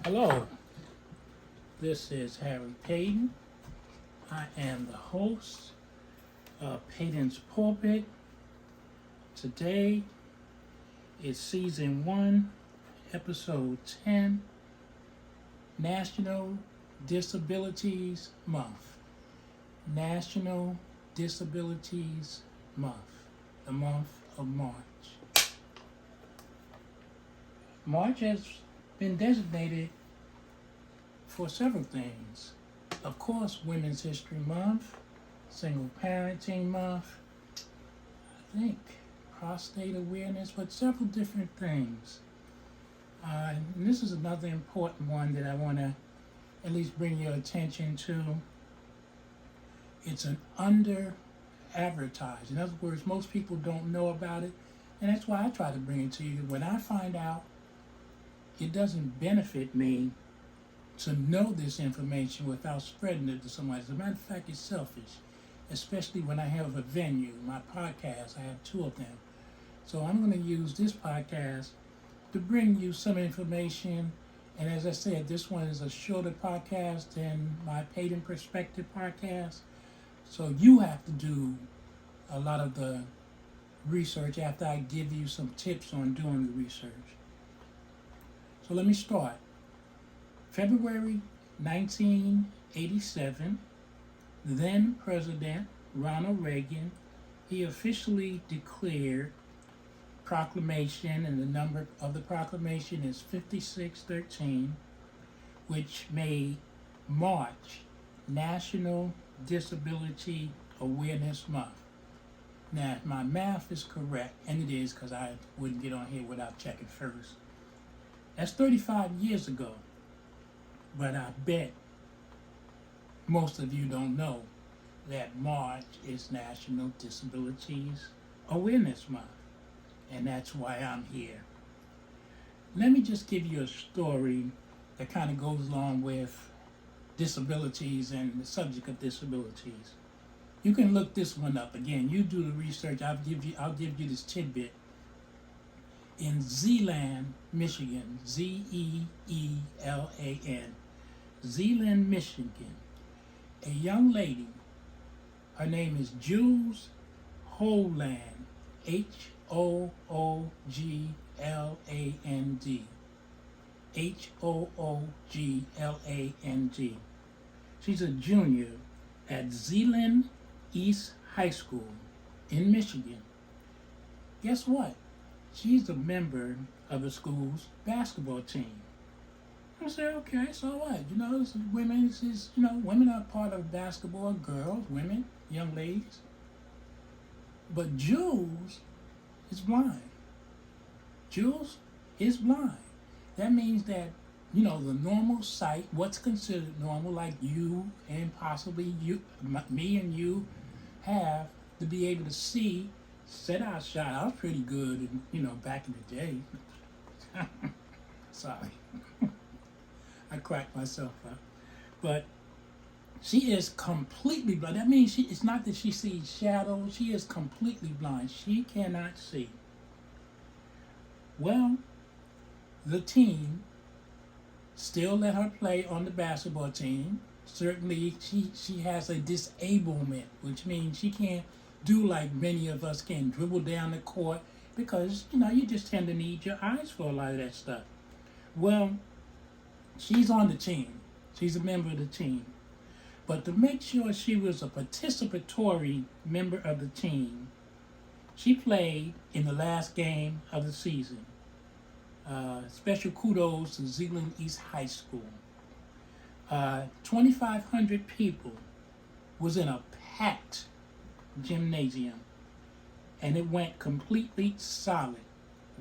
Hello, this is Harry Paden. I am the host of Paden's Pulpit. Today is Season 1, Episode 10, National Disabilities Month. National Disabilities Month, the month of March. March has been designated for several things. Of course, Women's History Month, Single Parenting Month, I think prostate awareness, but several different things. And this is another important one that I want to at least bring your attention to. It's an under advertised. In other words, most people don't know about it, and that's why I try to bring it to you. When I find out it doesn't benefit me to know this information without spreading it to somebody. As a matter of fact, it's selfish, especially when I have a venue, my podcast. I have two of them. So I'm going to use this podcast to bring you some information. And as I said, this one is a shorter podcast than my Paden Perspective podcast. So you have to do a lot of the research after I give you some tips on doing the research. So let me start. February 1987, then President Ronald Reagan, he officially declared proclamation, and the number of the proclamation is 5613, which made March National Disability Awareness Month. Now, if my math is correct, and it is because I wouldn't get on here without checking first, that's 35 years ago. But I bet most of you don't know that March is National Disabilities Awareness Month. And that's why I'm here. Let me just give you a story that kind of goes along with disabilities and the subject of disabilities. You can look this one up. Again, you do the research. I'll give you this tidbit. In Zeeland, Michigan, Zeelan, Zeeland, Michigan, a young lady, her name is Jules Holland, Hoogland, Hoogland. She's a junior at Zeeland East High School in Michigan. Guess what? She's a member of the school's basketball team. I said, okay, so what? Women are part of basketball, girls, women, young ladies. But Jules is blind. Jules is blind. That means that, the normal sight, what's considered normal, like you and possibly me and you have to be able to see, set our shot. I was pretty good, back in the day. Sorry. I cracked myself up. But she is completely blind. That means it's not that she sees shadows. She is completely blind. She cannot see. Well, the team still let her play on the basketball team. Certainly, she has a disablement, which means she can't do like many of us can, dribble down the court, because, you just tend to need your eyes for a lot of that stuff. Well, she's on the team. She's a member of the team. But to make sure she was a participatory member of the team, she played in the last game of the season. Special kudos to Zeeland East High School. 2,500 people was in a packed gymnasium, and it went completely solid.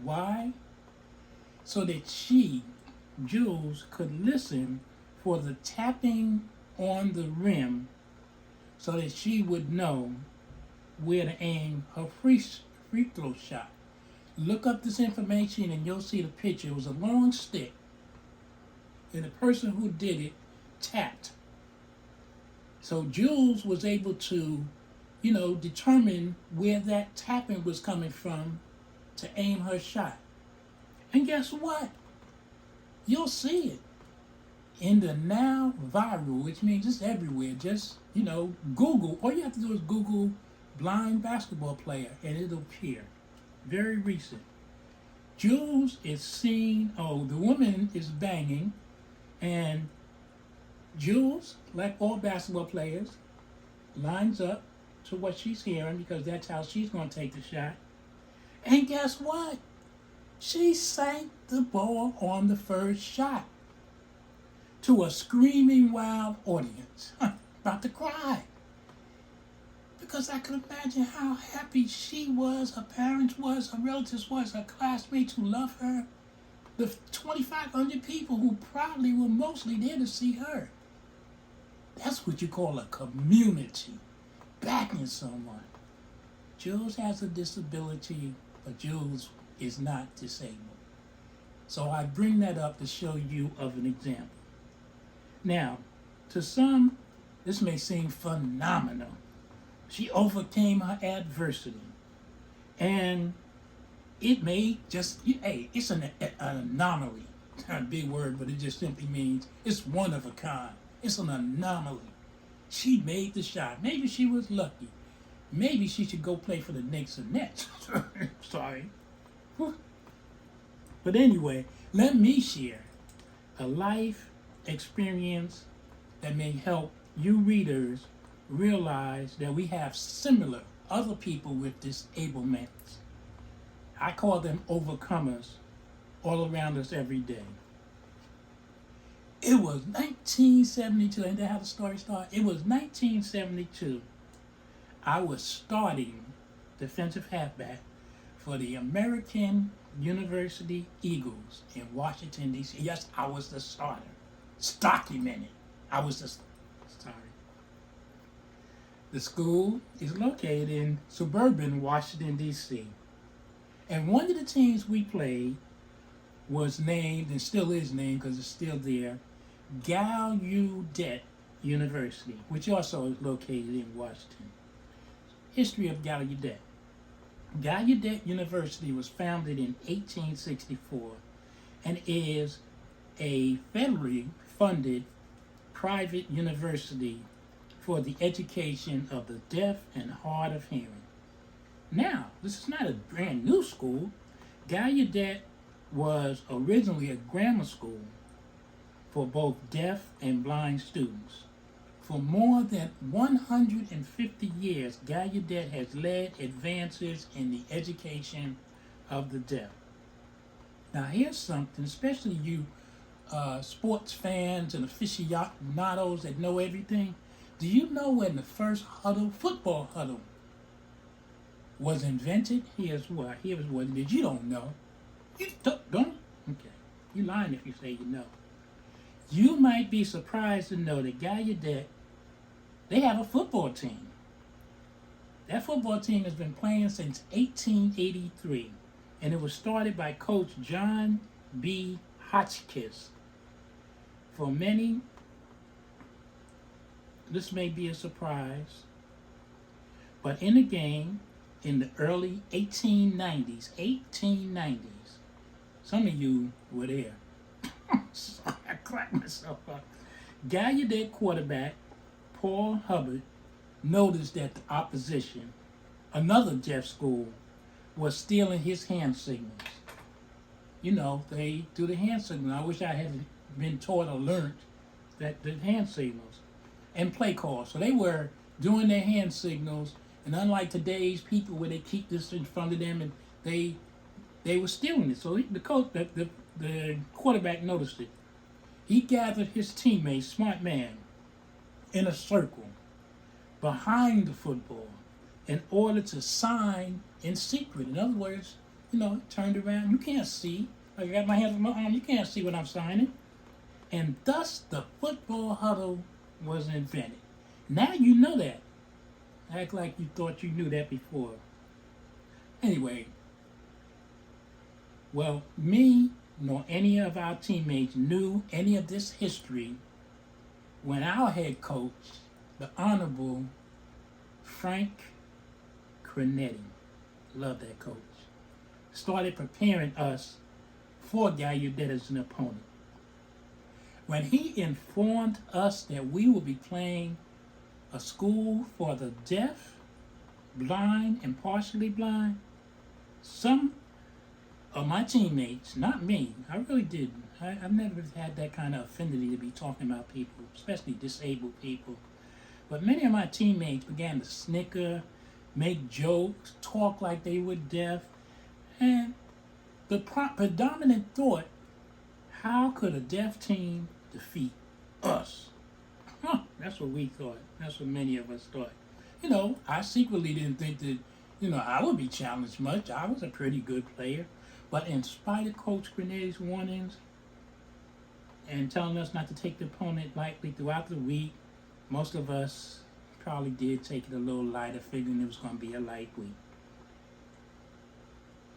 Why? So that Jules, could listen for the tapping on the rim, so that she would know where to aim her free throw shot. Look up this information and you'll see the picture. It was a long stick, and the person who did it tapped. So Jules was able to, determine where that tapping was coming from to aim her shot. And guess what? You'll see it. in the now viral, which means it's everywhere. Just, Google. All you have to do is Google blind basketball player and it'll appear. Very recent. Jules is seen, the woman is banging, and Jules, like all basketball players, lines up to what she's hearing because that's how she's going to take the shot. And guess what? She sank the ball on the first shot to a screaming wild audience. About to cry. Because I could imagine how happy she was, her parents was, her relatives was, her classmates who love her, the 2,500 people who probably were mostly there to see her. That's what you call a community, backing someone. Jules has a disability, but Jules is not disabled. So I bring that up to show you of an example. Now, to some, this may seem phenomenal. She overcame her adversity. And it may just, it's an anomaly. It's not a big word, but it just simply means it's one of a kind. It's an anomaly. She made the shot. Maybe she was lucky. Maybe she should go play for the Knicks or Nets. Sorry. But anyway, let me share a life experience that may help you readers realize that we have similar other people with disablements. I call them overcomers all around us every day. It was 1972, ain't that how the story started? It was 1972. I was starting defensive halfback for the American University Eagles in Washington, D.C. Yes, I was the starter. Documented. I was the sorry. The school is located in suburban Washington, D.C. And one of the teams we played was named, and still is named because it's still there, Gallaudet University, which also is located in Washington. History of Gallaudet. Gallaudet University was founded in 1864 and is a federally funded private university for the education of the deaf and hard of hearing. Now, this is not a brand new school. Gallaudet was originally a grammar school for both deaf and blind students. For more than 150 years, Gallaudet has led advances in the education of the deaf. Now here's something, especially you sports fans and aficionados that know everything. Do you know when the first football huddle, was invented? Here's what it is. You don't know. You don't? Okay. You're lying if you say you know. You might be surprised to know that Gallaudet, they have a football team. That football team has been playing since 1883, and it was started by Coach John B. Hotchkiss. For many, this may be a surprise, but in the game, in the early 1890s, some of you were there. Sorry, I cracked myself up. Gallaudet quarterback Paul Hubbard noticed that the opposition, another deaf school, was stealing his hand signals. You know, they do the hand signal. I wish I had been taught or learned that the hand signals and play calls. So they were doing their hand signals, and unlike today's people where they keep this in front of them and they were stealing it. So the quarterback noticed it. He gathered his teammates, smart man, in a circle behind the football in order to sign in secret. In other words, turned around. You can't see. I got my hands on my arm. You can't see what I'm signing. And thus the football huddle was invented. Now you know that. Act like you thought you knew that before. Anyway, well, me nor any of our teammates knew any of this history when our head coach, the Honorable Frank Cronetti, love that coach, started preparing us for Gallaudet as an opponent. When he informed us that we will be playing a school for the deaf, blind, and partially blind, some of my teammates, not me, I really didn't. I've never had that kind of affinity to be talking about people, especially disabled people. But many of my teammates began to snicker, make jokes, talk like they were deaf, and the predominant thought, how could a deaf team defeat us? That's what we thought. That's what many of us thought. I secretly didn't think that, I would be challenged much. I was a pretty good player. But in spite of Coach Grenet's warnings and telling us not to take the opponent lightly throughout the week, most of us probably did take it a little lighter, figuring it was going to be a light week.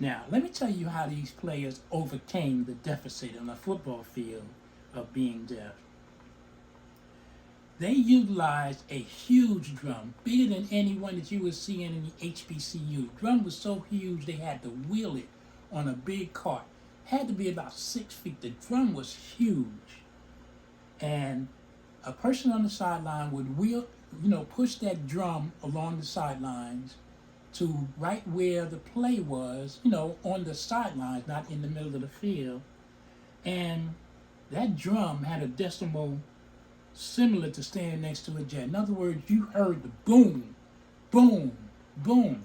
Now, let me tell you how these players overcame the deficit on the football field of being deaf. They utilized a huge drum, bigger than any one that you would see in the HBCU. The drum was so huge they had to wheel it on a big cart. Had to be about 6 feet. The drum was huge. And a person on the sideline would push that drum along the sidelines to right where the play was, on the sidelines, not in the middle of the field. And that drum had a decimal similar to standing next to a jet. In other words, you heard the boom, boom, boom.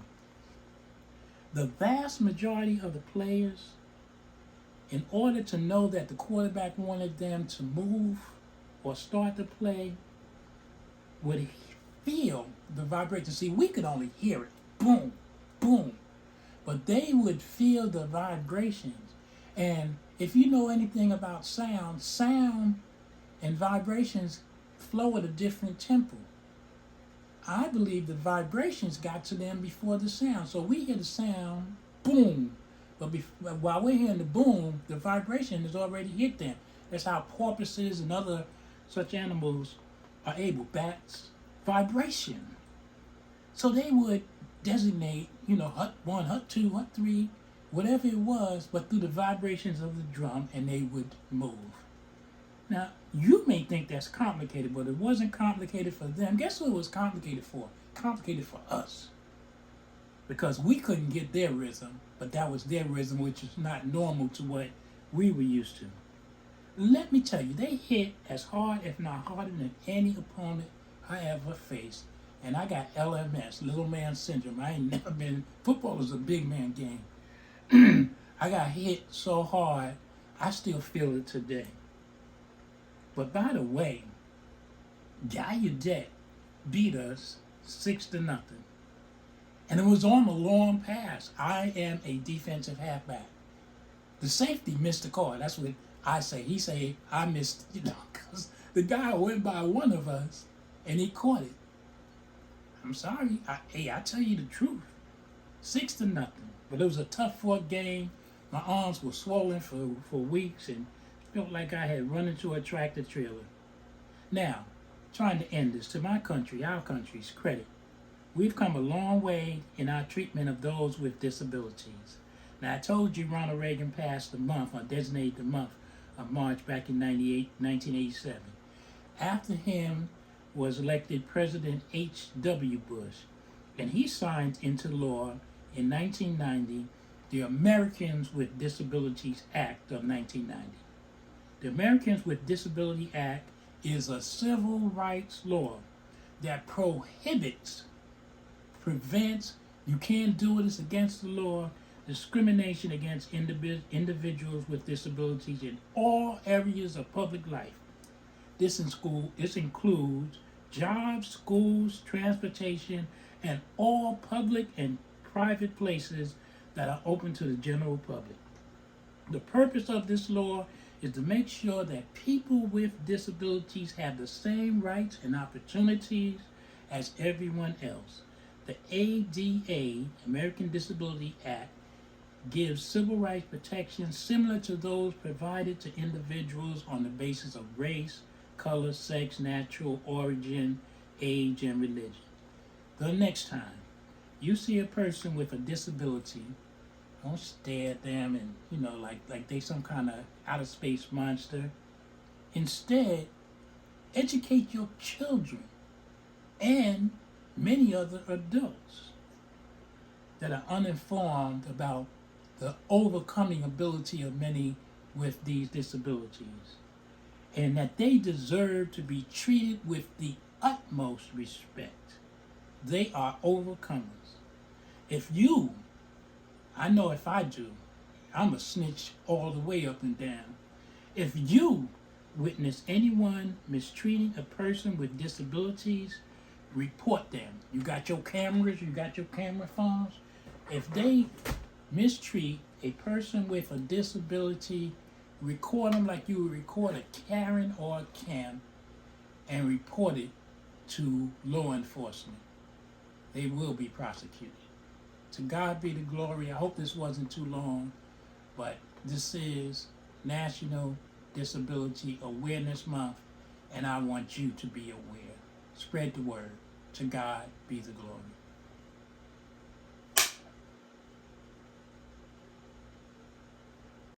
The vast majority of the players, in order to know that the quarterback wanted them to move or start the play, would feel the vibration. See, we could only hear it, boom, boom, but they would feel the vibrations. And if you know anything about sound and vibrations flow at a different tempo. I believe the vibrations got to them before the sound. So we hear the sound, boom, but while we're hearing the boom, the vibration has already hit them. That's how porpoises and other such animals are able. Bats, vibration. So they would designate, hut 1, hut 2, hut 3, whatever it was, but through the vibrations of the drum, and they would move. Now, you may think that's complicated, but it wasn't complicated for them. Guess what it was complicated for? Complicated for us. Because we couldn't get their rhythm, but that was their rhythm, which is not normal to what we were used to. Let me tell you, they hit as hard, if not harder, than any opponent I ever faced. And I got LMS, little man syndrome. I ain't never been, football is a big man game. I got hit so hard, I still feel it today. But by the way, Gallaudet beat us 6-0. And it was on a long pass. I am a defensive halfback. The safety missed the call. That's what I say. He say I missed, because the guy went by one of us and he caught it. I'm sorry. I tell you the truth. 6-0. But it was a tough fought game. My arms were swollen for weeks and felt like I had run into a tractor trailer. Now, trying to end this, to my country, our country's credit, we've come a long way in our treatment of those with disabilities. Now, I told you Ronald Reagan passed the month, or designated the month of March back in 1987. After him was elected President H.W. Bush, and he signed into law in 1990 the Americans with Disabilities Act of 1990. The Americans with Disability Act is a civil rights law that prohibits, prevents, you can't do it, it's against the law, discrimination against individuals with disabilities in all areas of public life. This includes jobs, schools, transportation, and all public and private places that are open to the general public. The purpose of this law is to make sure that people with disabilities have the same rights and opportunities as everyone else. The ADA, American Disability Act, gives civil rights protections similar to those provided to individuals on the basis of race, color, sex, natural origin, age, and religion. The next time you see a person with a disability, don't stare at them and, like they some kind of outer space monster. Instead, educate your children and many other adults that are uninformed about the overcoming ability of many with these disabilities, and that they deserve to be treated with the utmost respect. They are overcomers. If you, I know if I do, I'm a snitch all the way up and down. If you witness anyone mistreating a person with disabilities, report them. You got your cameras, you got your camera phones. If they mistreat a person with a disability, record them like you would record a Karen or a Cam and report it to law enforcement. They will be prosecuted. To God be the glory. I hope this wasn't too long, but this is National Disability Awareness Month, and I want you to be aware. Spread the word. To God be the glory.